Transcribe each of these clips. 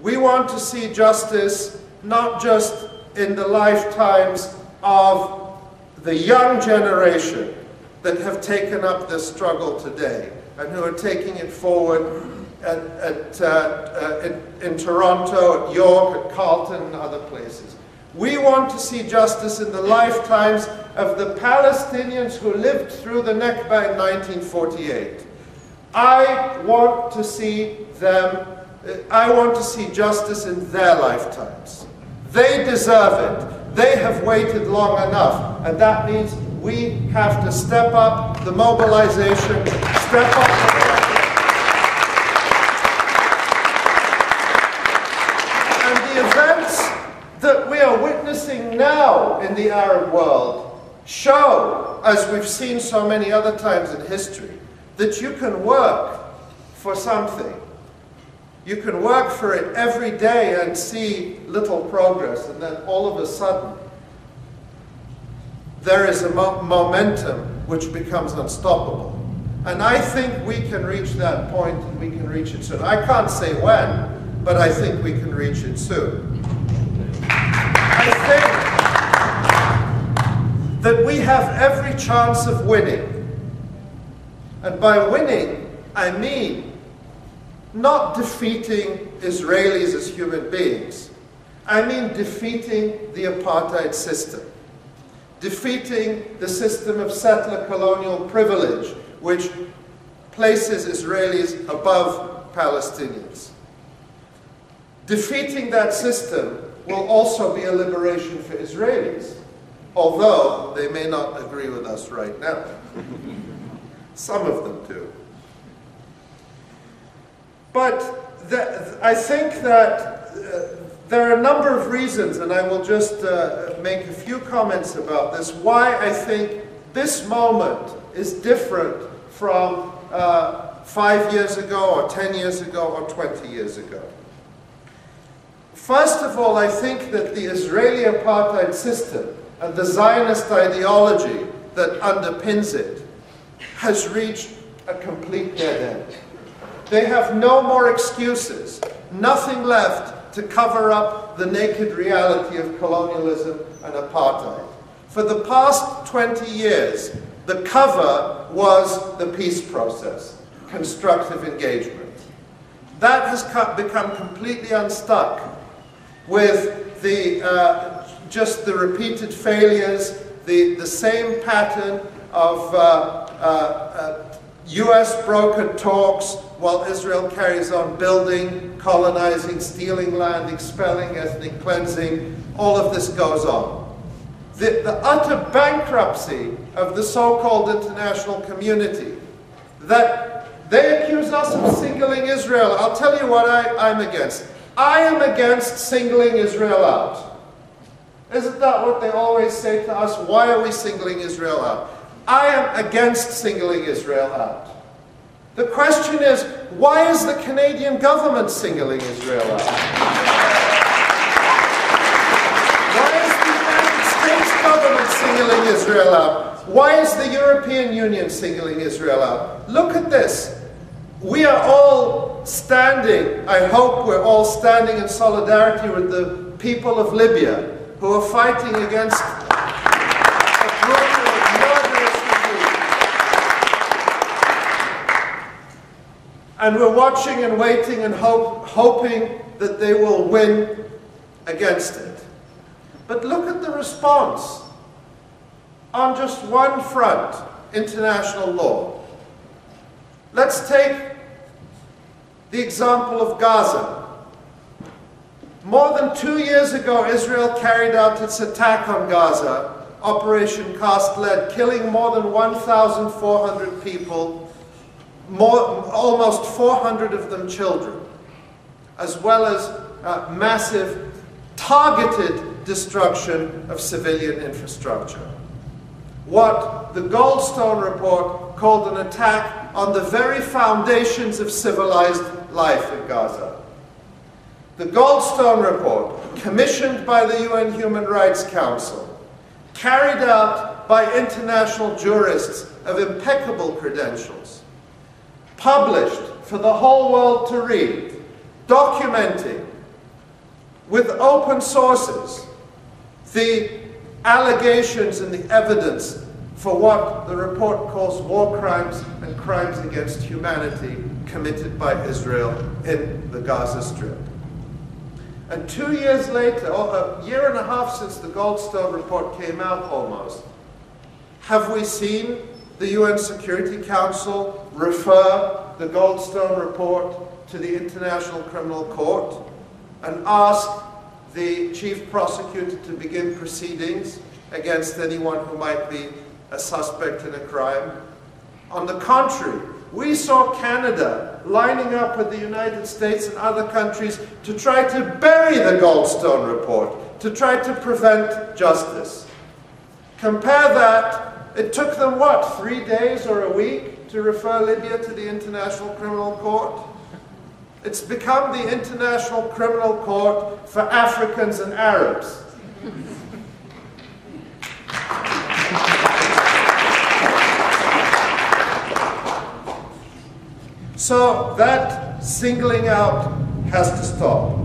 We want to see justice not just in the lifetimes of the young generation that have taken up this struggle today and who are taking it forward in Toronto, at York, at Carleton, and other places. We want to see justice in the lifetimes of the Palestinians who lived through the Nakba in 1948. I want to see justice in their lifetimes. They deserve it. They have waited long enough, and that means we have to step up the mobilization, step up the pressure. And the events that we are witnessing now in the Arab world show, as we've seen so many other times in history, that you can work for something. You can work for it every day and see little progress, and then all of a sudden there is a momentum which becomes unstoppable. And I think we can reach that point, and we can reach it soon. I can't say when, but I think we can reach it soon. I think that we have every chance of winning. And by winning, I mean not defeating Israelis as human beings. I mean defeating the apartheid system. Defeating the system of settler colonial privilege, which places Israelis above Palestinians. Defeating that system will also be a liberation for Israelis, although they may not agree with us right now. Some of them do. But I think that there are a number of reasons, and I will just make a few comments about this, why I think this moment is different from 5 years ago, or 10 years ago, or 20 years ago. First of all, I think that the Israeli apartheid system and the Zionist ideology that underpins it has reached a complete dead end. They have no more excuses, nothing left to cover up the naked reality of colonialism and apartheid. For the past 20 years, the cover was the peace process, constructive engagement. That has become completely unstuck with just the repeated failures, the same pattern of US brokered talks while Israel carries on building, colonizing, stealing land, expelling, ethnic cleansing. All of this goes on. The utter bankruptcy of the so-called international community, that they accuse us of singling Israel. I'll tell you what I'm against. I am against singling Israel out. Isn't that what they always say to us? Why are we singling Israel out? I am against singling Israel out. The question is, why is the Canadian government singling Israel out? Why is the United States government singling Israel out? Why is the European Union singling Israel out? Look at this. We are all standing, I hope we're all standing in solidarity with the people of Libya who are fighting against a brutal, murderous regime. And we're watching and waiting and hoping that they will win against it. But look at the response on just one front, international law. Let's take the example of Gaza. More than 2 years ago, Israel carried out its attack on Gaza, Operation Cast Lead, killing more than 1,400 people, almost 400 of them children, as well as massive, targeted destruction of civilian infrastructure. What the Goldstone report called an attack on the very foundations of civilized life in Gaza. The Goldstone report, commissioned by the UN Human Rights Council, carried out by international jurists of impeccable credentials, published for the whole world to read, documenting with open sources the allegations and the evidence for what the report calls war crimes and crimes against humanity committed by Israel in the Gaza Strip. And 2 years later, or a year and a half since the Goldstone report came out almost, have we seen the UN Security Council refer the Goldstone report to the International Criminal Court and ask the chief prosecutor to begin proceedings against anyone who might be a suspect in a crime? On the contrary, we saw Canada lining up with the United States and other countries to try to bury the Goldstone report, to try to prevent justice. Compare that, it took them what, 3 days or a week to refer Libya to the International Criminal Court? It's become the International Criminal Court for Africans and Arabs. So that singling out has to stop.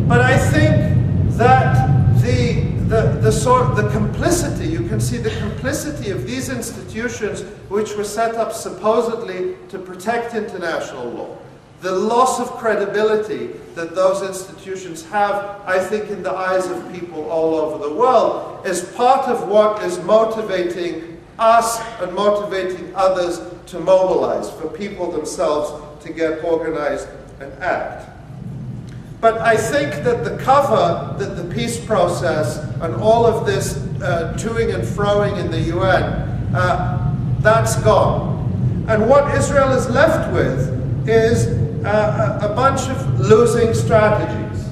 But I think that the complicity, you can see the complicity of these institutions which were set up supposedly to protect international law, the loss of credibility that those institutions have, I think, in the eyes of people all over the world, is part of what is motivating us and motivating others to mobilize, for people themselves to get organized and act. But I think that the cover that the peace process and all of this toing and froing in the UN, that's gone. And what Israel is left with is a bunch of losing strategies.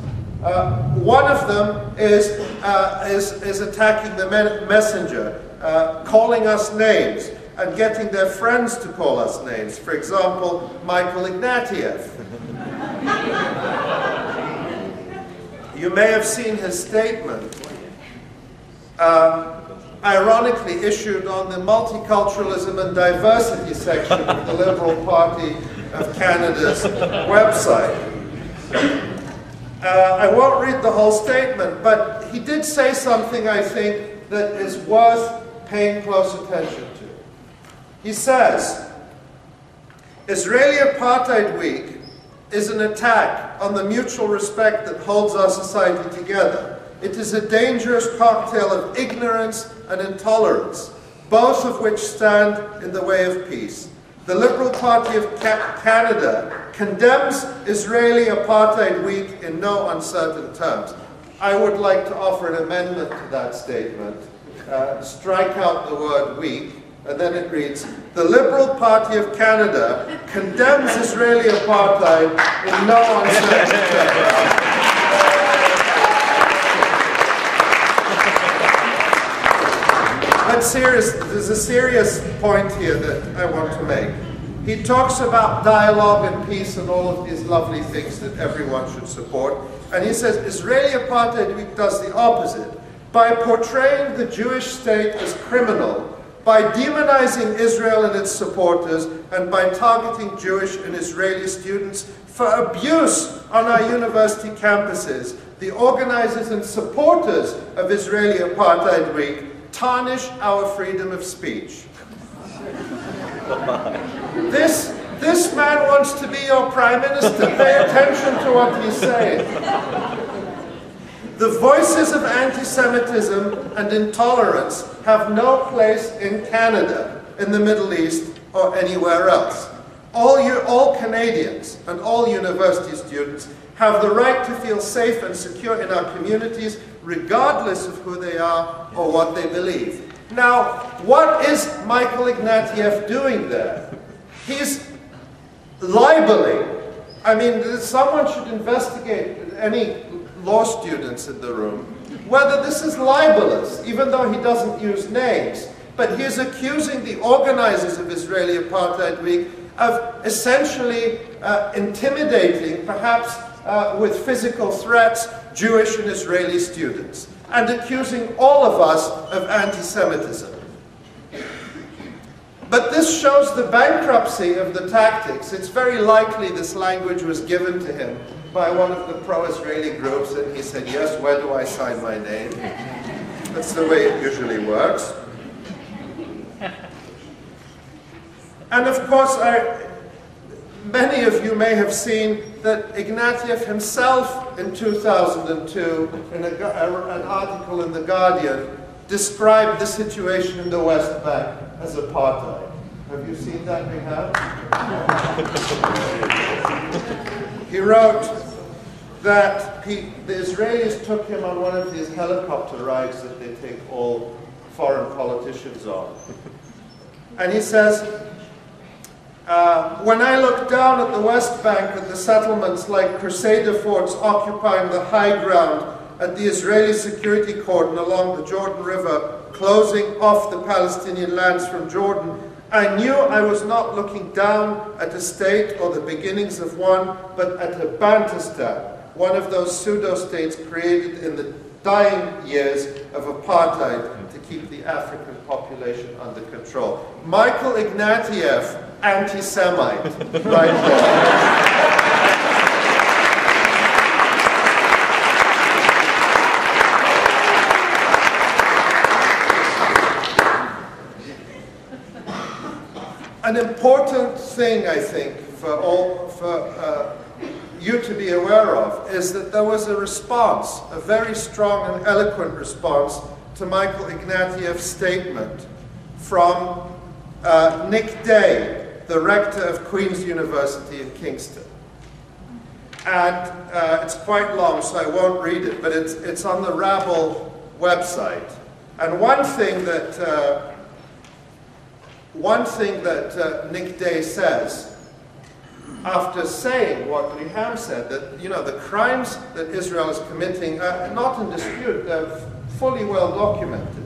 One of them is attacking the messenger, calling us names, and getting their friends to call us names. For example, Michael Ignatieff. You may have seen his statement, ironically issued on the Multiculturalism and Diversity section of the Liberal Party of Canada's website. I won't read the whole statement, but he did say something, I think, that is worth paying close attention to. He says, Israeli Apartheid Week is an attack on the mutual respect that holds our society together. It is a dangerous cocktail of ignorance and intolerance, both of which stand in the way of peace. The Liberal Party of Canada condemns Israeli Apartheid Week in no uncertain terms. I would like to offer an amendment to that statement. Strike out the word week, and then it reads, the Liberal Party of Canada condemns Israeli apartheid in no uncertain terms. But there's a serious point here that I want to make. He talks about dialogue and peace and all of these lovely things that everyone should support. And he says Israeli Apartheid Week does the opposite. By portraying the Jewish state as criminal, by demonizing Israel and its supporters, and by targeting Jewish and Israeli students for abuse on our university campuses, the organizers and supporters of Israeli Apartheid Week tarnish our freedom of speech. This man wants to be your prime minister. Pay attention to what he's saying. The voices of anti-Semitism and intolerance have no place in Canada, in the Middle East, or anywhere else. All Canadians and all university students have the right to feel safe and secure in our communities, regardless of who they are or what they believe. Now, what is Michael Ignatieff doing there? He's libeling. I mean, someone should investigate, any law students in the room, whether this is libelous, even though he doesn't use names. But he's accusing the organizers of Israeli Apartheid Week of essentially intimidating, perhaps with physical threats, Jewish and Israeli students, and accusing all of us of anti-Semitism. But this shows the bankruptcy of the tactics. It's very likely this language was given to him by one of the pro-Israeli groups, and he said, yes, where do I sign my name? That's the way it usually works. And of course, many of you may have seen that Ignatieff himself in 2002, in an article in The Guardian, described the situation in the West Bank as apartheid. Have you seen that, Rehab? He wrote that the Israelis took him on one of these helicopter rides that they take all foreign politicians on. And he says, when I look down at the West Bank at the settlements like Crusader forts occupying the high ground at the Israeli security cordon along the Jordan River, closing off the Palestinian lands from Jordan, I knew I was not looking down at a state or the beginnings of one, but at a Bantustan, one of those pseudo-states created in the dying years of apartheid to keep the African population under control. Michael Ignatieff, anti-Semite, right there. An important thing, I think, for you to be aware of is that there was a response, a very strong and eloquent response to Michael Ignatieff's statement from Nick Day, the rector of Queen's University in Kingston. And it's quite long, so I won't read it, but it's on the Rabble website. And one thing that Nick Day says, after saying what Riham said, that the crimes that Israel is committing are not in dispute, they're fully well documented.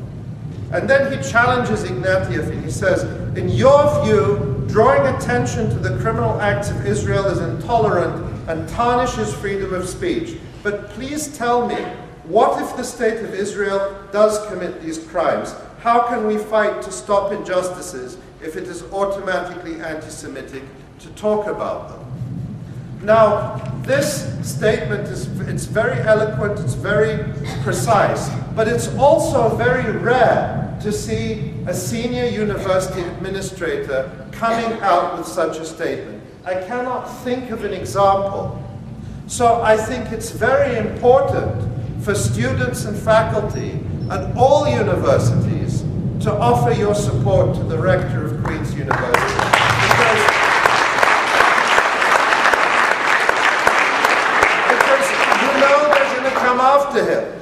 And then he challenges Ignatieff and he says, in your view, drawing attention to the criminal acts of Israel is intolerant and tarnishes freedom of speech. But please tell me, what if the state of Israel does commit these crimes? How can we fight to stop injustices if it is automatically anti-Semitic to talk about them? Now, this statement it's very eloquent, it's very precise, but it's also very rare to see a senior university administrator coming out with such a statement. I cannot think of an example. So I think it's very important for students and faculty at all universities to offer your support to the rector of Queen's University. Because you know they're going to come after him.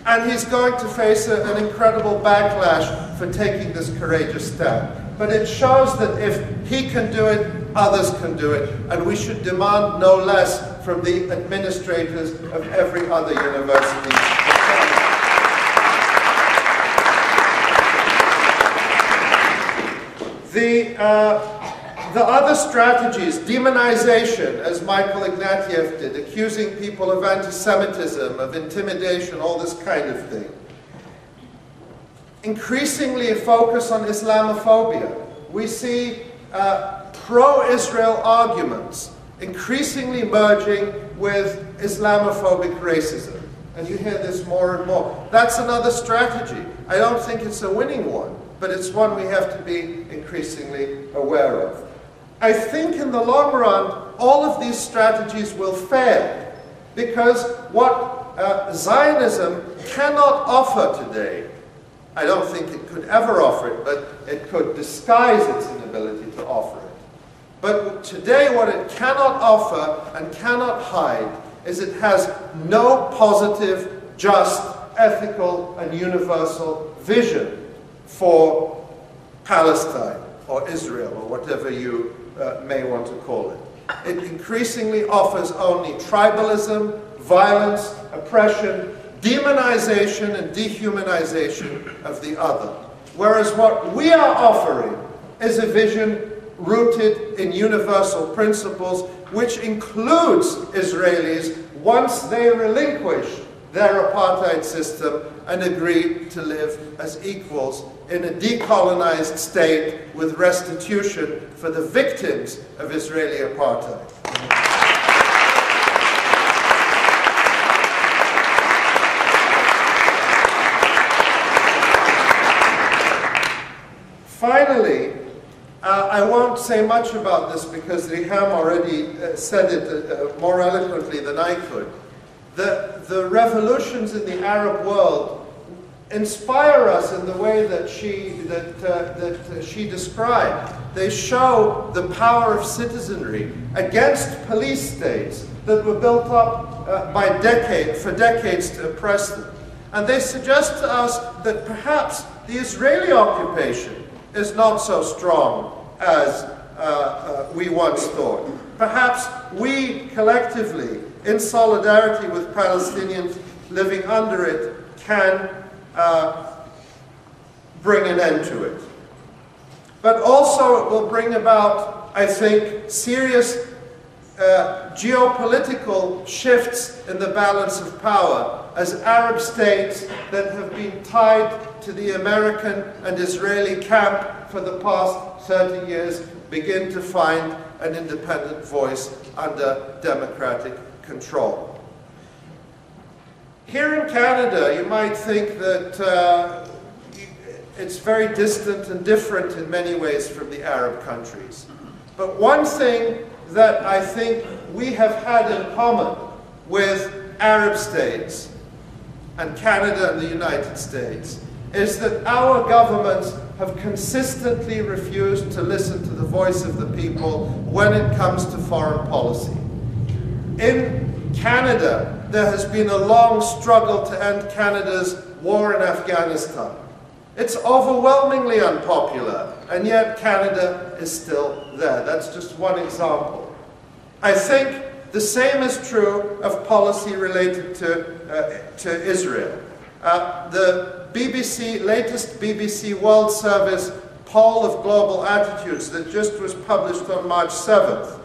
And he's going to face an incredible backlash for taking this courageous stand. But it shows that if he can do it, others can do it. And we should demand no less from the administrators of every other university. The other strategies, demonization, as Michael Ignatieff did, accusing people of anti-Semitism, of intimidation, all this kind of thing. Increasingly a focus on Islamophobia. We see pro-Israel arguments increasingly merging with Islamophobic racism. And you hear this more and more. That's another strategy. I don't think it's a winning one, but it's one we have to be increasingly aware of. I think in the long run, all of these strategies will fail, because what Zionism cannot offer today, I don't think it could ever offer it, but it could disguise its inability to offer it. But today what it cannot offer and cannot hide is it has no positive, just, ethical, and universal vision for Palestine or Israel or whatever you may want to call it. It increasingly offers only tribalism, violence, oppression, demonization and dehumanization of the other. Whereas what we are offering is a vision rooted in universal principles, which includes Israelis once they relinquish their apartheid system and agree to live as equals in a decolonized state with restitution for the victims of Israeli apartheid. Finally, I won't say much about this because Riham already said it more eloquently than I could. The revolutions in the Arab world inspire us in the way that she described. They show the power of citizenry against police states that were built up for decades to oppress them. And they suggest to us that perhaps the Israeli occupation is not so strong as we once thought. Perhaps we collectively, in solidarity with Palestinians living under it, can bring an end to it. But also it will bring about, I think, serious geopolitical shifts in the balance of power as Arab states that have been tied to the American and Israeli camp for the past 30 years begin to find an independent voice under democratic control. Here in Canada, you might think that it's very distant and different in many ways from the Arab countries. But one thing that I think we have had in common with Arab states and Canada and the United States is that our governments have consistently refused to listen to the voice of the people when it comes to foreign policy. In Canada, there has been a long struggle to end Canada's war in Afghanistan. It's overwhelmingly unpopular, and yet Canada is still there. That's just one example. I think the same is true of policy related to Israel. The latest BBC World Service poll of global attitudes that just was published on March 7th,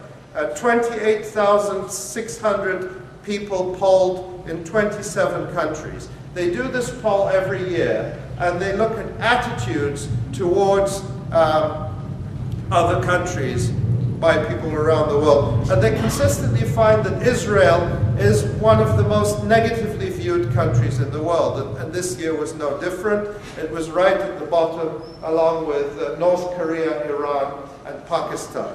28,600 people polled in 27 countries. They do this poll every year, and they look at attitudes towards other countries by people around the world. And they consistently find that Israel is one of the most negatively viewed countries in the world. And this year was no different. It was right at the bottom, along with North Korea, Iran, and Pakistan.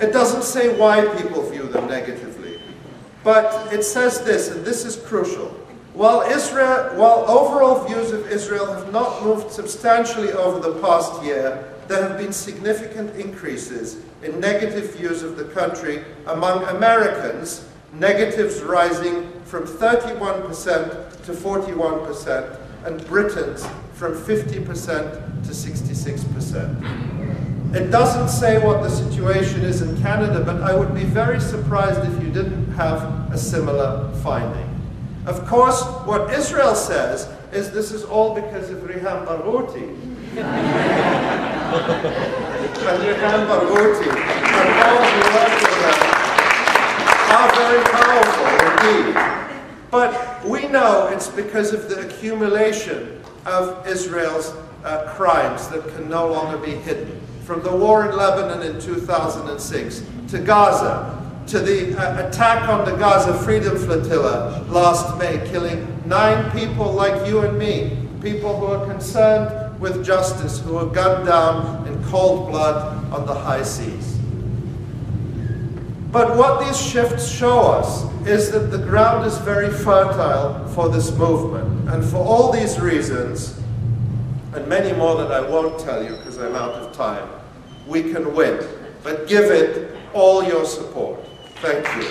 It doesn't say why people view them negatively. But it says this, and this is crucial. While overall views of Israel have not moved substantially over the past year, there have been significant increases in negative views of the country among Americans, negatives rising from 31% to 41%, and Britons from 50% to 66%. It doesn't say what the situation is in Canada, but I would be very surprised if you didn't have a similar finding. Of course, what Israel says is this is all because of Riham Barghouti. And Riham Barghouti and all who work with them are very powerful indeed. But we know it's because of the accumulation of Israel's crimes that can no longer be hidden. From the war in Lebanon in 2006 to Gaza, to the attack on the Gaza Freedom Flotilla last May, killing 9 people like you and me, people who are concerned with justice, who were gunned down in cold blood on the high seas. But what these shifts show us is that the ground is very fertile for this movement. And for all these reasons, and many more that I won't tell you because I'm out of time, we can win. But give it all your support. Thank you.